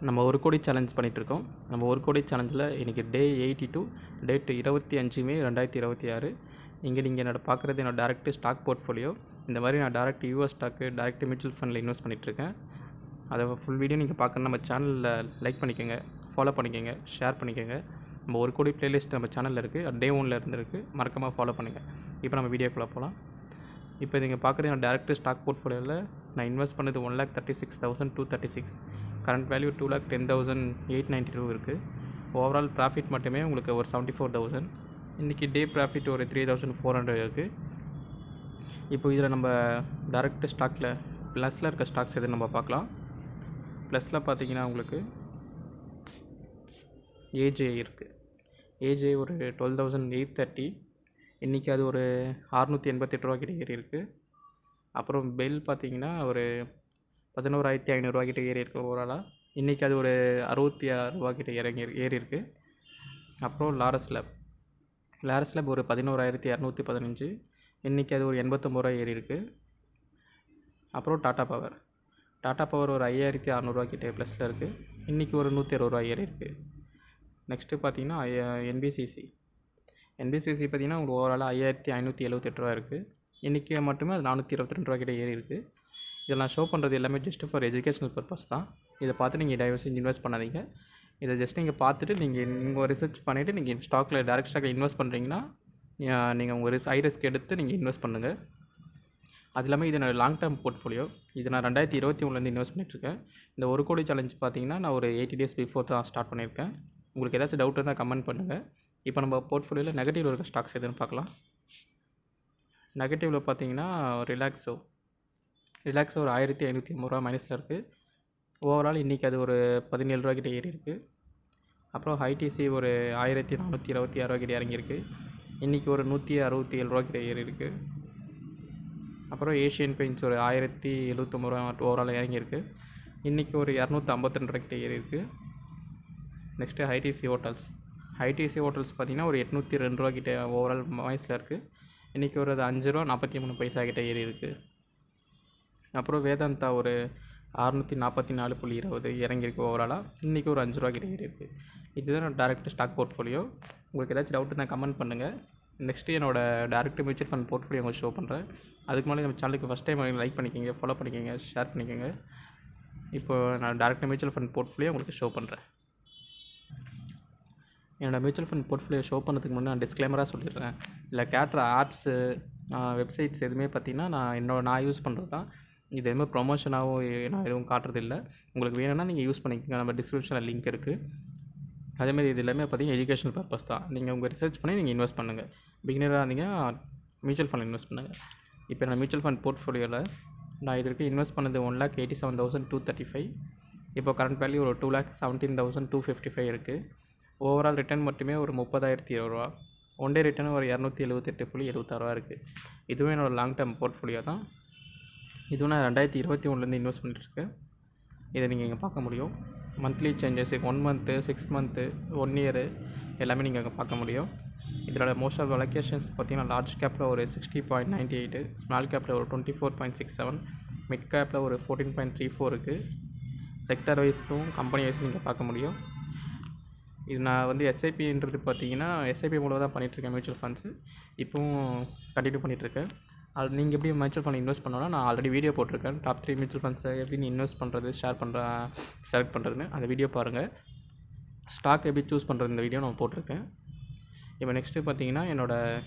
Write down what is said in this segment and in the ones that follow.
நம்ம ஒரு கோடி சேலஞ்ச் பண்ணிகிட்ருக்கோம். நம்ம ஒரு கோடி சேலஞ்சில் இன்றைக்கி டே 82, டேட்டு 25 மே 2026. இங்கே நீங்கள் பார்க்குறது என்னோடய டேரெக்ட் ஸ்டாக் போர்ட்ஃபோலியோ. இந்த மாதிரி நான் direct US stock, direct mutual ஃபண்டில் இன்வெஸ்ட் பண்ணிகிட்ருக்கேன். அதை ஃபுல் வீடியோ நீங்கள் பார்க்கணும். நம்ம சேனலில் லைக் பண்ணிக்கோங்க, ஃபாலோ பண்ணிக்கோங்க, ஷேர் பண்ணிக்கோங்க. நம்ம ஒரு கோடி ப்ளேலிஸ்ட் நம்ம சேனலில் இருக்குது, டே 1ல் இருந்துருக்கு. மறக்காமல் ஃபாலோ பண்ணுங்கள். இப்போ நம்ம வீடியோக்குள்ளே போகலாம். இப்போ நீங்கள் பார்க்குறது என்னோட டேரெக்ட் ஸ்டாக் போர்ட்ஃபோலியோவில் நான் இன்வெஸ்ட் பண்ணது 1,36,236. கரண்ட் வேல்யூ 2,10,892 இருக்குது. ஓவரால் ப்ராஃபிட் மட்டுமே உங்களுக்கு ஒரு 74,000. இன்றைக்கி டே ப்ராஃபிட் ஒரு 3,400 இருக்குது. இப்போ இதில் நம்ம டேரெக்ட் ஸ்டாக்கில் ப்ளஸில் இருக்க ஸ்டாக்ஸ் எதுன்னு நம்ம பார்க்கலாம். ப்ளஸில் பார்த்தீங்கன்னா உங்களுக்கு ஏஜே இருக்குது. ஏஜே ஒரு 12,830. இன்றைக்கி அது ஒரு 688 ரூபா கிட்ட ஏறி இருக்குது. அப்புறம் பெல் பார்த்தீங்கன்னா ஒரு 11,500 ரூபா கிட்ட ஏறி இருக்குது ஓவராலாக. இன்றைக்கி அது ஒரு 66 ரூபா கிட்ட ஏறி இருக்குது. அப்புறம் லாரஸ் லேப் ஒரு 11,215. இன்றைக்கி அது ஒரு 89 ரூபா ஏறி இருக்குது. அப்புறம் டாடா பவர் ஒரு 5,600 ரூபா கிட்ட ப்ளஸில் இருக்குது. இன்றைக்கி ஒரு 160 ரூபா ஏறி இருக்குது. நெக்ஸ்ட்டு பார்த்தீங்கன்னா என்பிசிசி பார்த்திங்கன்னா உங்களுக்கு ஓவராலாக 5,578 ரூபா இருக்குது. இன்றைக்கி மட்டுமே அது 422 ரூபா கிட்ட ஏறி இருக்குது. இதெல்லாம் ஷோ பண்ணுறது எல்லாமே ஜஸ்ட் ஃபார் எஜுகேஷனல் பர்பஸ் தான். இதை பார்த்து நீங்கள் தயவு செஞ்சு இன்வெஸ்ட் பண்ணாதீங்க. இதை ஜஸ்ட் நீங்கள் பார்த்துட்டு நீங்கள் ரிசர்ச் பண்ணிவிட்டு நீங்கள் ஸ்டாக்கில் டேரெக்ட் ஸ்டாக்கில் இன்வெஸ்ட் பண்ணுறீங்கன்னா நீங்கள் உங்கள் ஹை ரிஸ்க் எடுத்து நீங்கள் இன்வெஸ்ட் பண்ணுங்கள். அது இல்லாமல் இது நான் லாங் டேர்ம் போர்ட்ஃபோலியோ. இது நான் 2021 இன்வெஸ்ட் பண்ணிட்டுருக்கேன். இந்த ஒரு கோடி சேலஞ்ச் பார்த்தீங்கன்னா நான் ஒரு 80 டேஸ் பிஃபோர் தான் ஸ்டார்ட் பண்ணியிருக்கேன். உங்களுக்கு ஏதாச்சும் டவுட் இருந்தால் கமெண்ட் பண்ணுங்கள். இப்போ நம்ம போர்ட்ஃபோலியோவில் நெகட்டிவில் இருக்க ஸ்டாக்ஸ் எதுன்னு பார்க்கலாம். நெகட்டிவில் பார்த்தீங்கன்னா ரிலாக்ஸோ ஒரு 1,550 ரூபா மைனஸில் இருக்குது. ஓவரால் இன்றைக்கி அது ஒரு 17 ரூபா கிட்ட ஏறி இருக்குது. அப்புறம் ஐடிசி ஒரு 1,426 ரூபா கிட்ட இறங்கியிருக்கு. இன்றைக்கி ஒரு 167 ரூபா கிட்ட ஏறி இருக்குது. அப்புறம் ஏஷியன் பெயிண்ட்ஸ் ஒரு 1,079 ரூபா ஓவரால் இறங்கியிருக்கு. இன்றைக்கி ஒரு 252 ரூபா கிட்ட ஏறி இருக்குது. நெக்ஸ்ட்டு ஐடிசி ஹோட்டல்ஸ் பார்த்திங்கன்னா ஒரு 802 ரூபா கிட்ட ஓவரால் மைனஸில் இருக்குது. இன்றைக்கி ஒரு 5 ரூபா 43 பைசா கிட்ட ஏறி இருக்குது. அப்புறம் வேதாந்தா ஒரு 644.20 இறங்கியிருக்கு ஓவராலாக. இன்றைக்கி ஒரு 5 ரூபா கிட்ட ஏறி இருக்குது. இதுதான் என்னோட டேரெக்ட் ஸ்டாக் போர்ட்ஃபோலியோ. உங்களுக்கு ஏதாச்சும் டவுட் நான் கமெண்ட் பண்ணுங்கள். நெக்ஸ்ட்டு என்னோடய டேரெக்ட் மியூச்சுவல் ஃபண்ட் போர்ட்ஃபோலியோ உங்களுக்கு ஷோ பண்ணுறேன். அதுக்கு மேலே நம்ம சேனலுக்கு ஃபஸ்ட் டைம் லைக் பண்ணிக்கோங்க, ஃபாலோ பண்ணிக்கோங்க, ஷேர் பண்ணிக்கோங்க. இப்போ நான் டேரெக்ட் மியூச்சுவல் ஃபண்ட் போர்ட்ஃபோலியோ உங்களுக்கு ஷோ பண்ணுறேன். என்னோடய மியூச்சுவல் ஃபண்ட் போர்ட்ஃபோலியோ ஷோ பண்ணுறதுக்கு முன்னாடி நான் டிஸ்க்ளைமராக சொல்லிடுறேன். இல்லை கேட்குற ஆப்ஸு, வெப்சைட்ஸ் எதுவுமே பார்த்திங்கன்னா நான் யூஸ் பண்ணுறது தான். இது எதுவுமே ப்ரொமோஷனாகவும் நான் எதுவும் காட்டுறதில்ல. உங்களுக்கு வேணும்னா நீங்கள் யூஸ் பண்ணிக்கோங்க. நம்ம டிஸ்கிரிப்ஷனில் லிங்க் இருக்குது. அதேமாதிரி இது எல்லாமே பார்த்திங்கன்னா எஜுகேஷனல் பர்பஸ் தான். நீங்கள் உங்கள் ரிசர்ச் பண்ணி நீங்கள் இன்வெஸ்ட் பண்ணுங்கள். பிகினராக இருந்தீங்கன்னா மியூச்சுவல் ஃபண்ட் இன்வெஸ்ட் பண்ணுங்கள். இப்போ நான் மியூச்சுவல் ஃபண்ட் போர்ட்ஃபோலியோவில் நான் இதற்கு இன்வெஸ்ட் பண்ணது 1,87,235. இப்போ கரண்ட் வேல்யூ ஒரு 2,17,255 இருக்குது. ஓவரால் ரிட்டர்ன் மட்டுமே ஒரு 30,020 ரூபா. ஒன் டே ரிட்டர்ன் ஒரு 278.76 ரூபா இருக்குது. இதுவும் என்னோடய லாங் டேர்ம் போர்ட்ஃபோலியோ தான். இதுவும் நான் 2021 இன்வெஸ்ட் பண்ணிட்டுருக்கேன். இதை நீங்கள் இங்கே பார்க்க முடியும். Monthly changes 1 month, 6 month, 1 year எல்லாமே நீங்கள் அங்கே பார்க்க முடியும். இதோட மோஸ்ட் ஆஃப் அலோகேஷன்ஸ் பார்த்தீங்கன்னா லார்ஜ் கேப்பில் ஒரு 60.98, ஸ்மால் கேப்பில் ஒரு 24.67, மிட் கேப்பில் ஒரு 14.34 இருக்குது. செக்டர் வைஸும் கம்பெனி வைஸும் நீங்கள் பார்க்க முடியும். இது நான் எஸ்ஐபின்றது பார்த்தீங்கன்னா எஸ்ஐபி மூலம் தான் பண்ணிகிட்ருக்கேன். மியூச்சுவல் ஃபண்ட்ஸு இப்போவும் கண்டினியூ பண்ணிகிட்ருக்கேன். அது நீங்கள் எப்படி மியூச்சுவல் ஃபண்ட் இன்வெஸ்ட் பண்ணணும்னா நான் ஆல்ரெடி வீடியோ போட்டிருக்கேன். டாப் 3 மியூச்சுவல் ஃபண்ட்ஸை எப்படி இன்வெஸ்ட் பண்ணுறது, செலக்ட் பண்ணுறதுன்னு அந்த வீடியோ பாருங்கள். ஸ்டாக் எப்படி சூஸ் பண்ணுறது இந்த வீடியோ நான் போட்டிருக்கேன். இப்போ நெக்ஸ்ட்டு பார்த்தீங்கன்னா என்னோடய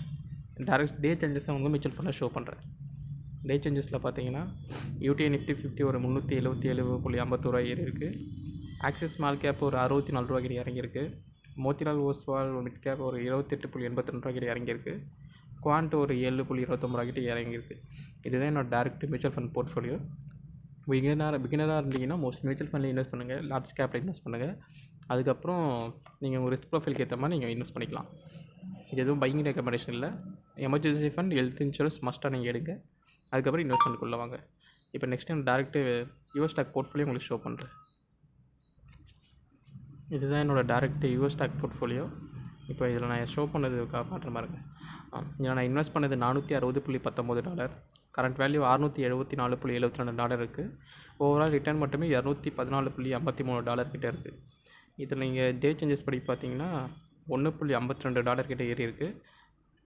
டேரெக்ட் டே சேஞ்சஸை மியூச்சுவல் ஃபண்டில் ஷோ பண்ணுறேன். டே சேஞ்சஸில் பார்த்தீங்கன்னா யூடிஐ நிஃப்டி 50 ஒரு 377.51 ரூபா ஏறி இருக்குது. ஆக்சிஸ் ஸ்மால் கேப் ஒரு 64 ரூபா கிட்ட இறங்கியிருக்கு. மோத்திலால் ஓஸ்வால் மிட் கேப் ஒரு 28.82 ரூபா கிட்ட இறங்கியிருக்கு. குவான்ட் ஒரு 7.29 ரூபா கிட்ட இறங்கியிருக்கு. இதுதான் என்னோட டேரெக்ட் மியூச்சுவல் ஃபண்ட் போர்ட்ஃபோலியோ. பிகினராக இருந்தீங்கன்னா மோஸ்ட் மியூச்சுவல் ஃபண்டில் இன்வெஸ்ட் பண்ணுங்கள், லார்ஜ் கேப்பில் இன்வெஸ்ட் பண்ணுங்கள். அதுக்கப்புறம் நீங்கள் உங்கள் ரிஸ்க் ப்ரொஃபைலுக்கு ஏற்ற மாதிரி நீங்கள் இன்வெஸ்ட் பண்ணிக்கலாம். இது எதுவும் பையிங் ரெக்கமெண்டேஷன் இல்லை. எமர்ஜென்சி ஃபண்ட், ஹெல்த் இன்சூரன்ஸ் மஸ்ட்டாக நீங்கள் எடுங்க. அதுக்கப்புறம் இன்வெஸ்ட்மெண்ட்டுக்குள்ளே வாங்க. இப்போ next time direct US stock portfolio உங்களுக்கு ஷோ பண்ணுறேன். இதுதான் என்னோடய டேரெக்ட் யூஎஸ் ஸ்டாக் போர்ட்ஃபோலியோ. இப்போ இதில் நான் ஷோ பண்ணது காட்டுற மாதிரி இதில் நான் இன்வெஸ்ட் பண்ணது $460.19. கரண்ட் வேல்யூ $674.72 இருக்குது. ஓவரால் ரிட்டர்ன் மட்டுமே $214.53 கிட்ட இருக்குது. இதில் நீங்கள் டே சேஞ்சஸ் படி பார்த்தீங்கன்னா $1.52 கிட்ட ஏறி இருக்குது.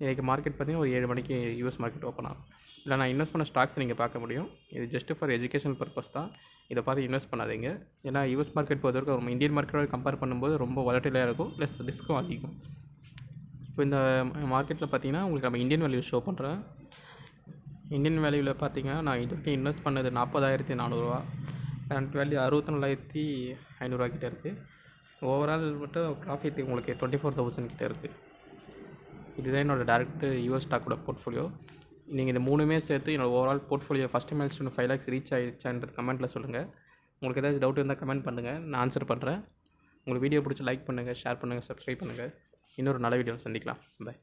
இன்றைக்கி மார்க்கெட் பார்த்திங்கன்னா ஒரு 7 மணிக்கு யூஎஸ் மார்க்கெட் ஓப்பன் ஆகும். இல்லை நான் இன்வெஸ்ட் பண்ண ஸ்டாக்ஸ் நீங்கள் பார்க்க முடியும். இது ஜஸ்ட் ஃபார் எஜுகேஷனல் பர்பஸ் தான். இதை பார்த்து இன்வெஸ்ட் பண்ணாதீங்க. ஏன்னா யூஎஸ் மார்க்கெட் பொறுத்தவரைக்கும் இந்தியன் மார்க்கெட்டோட கம்பேர் பண்ணும்போது ரொம்ப வாலட்டிலாக இருக்கும், ப்ளஸ் ரிஸ்க்கும் அதிகம். இப்போ இந்த மார்க்கெட்டில் பார்த்தீங்கன்னா உங்களுக்கு நம்ம இந்தியன் வேல்யூ ஷோ பண்ணுறேன். இந்தியன் வேல்யூவில் பார்த்தீங்கன்னா நான் இது வரைக்கும் இன்வெஸ்ட் பண்ணது $40,400. கரண்ட் வேல்யூ $64,500 கிட்ட இருக்குது. ஓவரால் மட்டும் ப்ராஃபிட் உங்களுக்கு 24,000 கிட்ட இருக்குது. இதுதான் என்னோடய டேரெக்ட் யூஎஸ் ஸ்டாக்கோட போர்ட்ஃபோலியோ. நீங்கள் இந்த 3மே சேர்த்து என்னோடய overall portfolio first milestone 5 lakhs reach ஆகிடுச்சான்றது கமெண்ட்டில் சொல்லுங்கள். உங்களுக்கு ஏதாச்சும் டவுட் இருந்தால் கமெண்ட் பண்ணுங்கள், நான் ஆன்சர் பண்ணுறேன். உங்களுக்கு வீடியோ பிடிச்சி லைக் பண்ணுங்கள், ஷேர் பண்ணுங்கள், சப்ஸ்கிரைப் பண்ணுங்கள். இன்னொரு நல்ல வீடியோவில் சந்திக்கலாம். பை.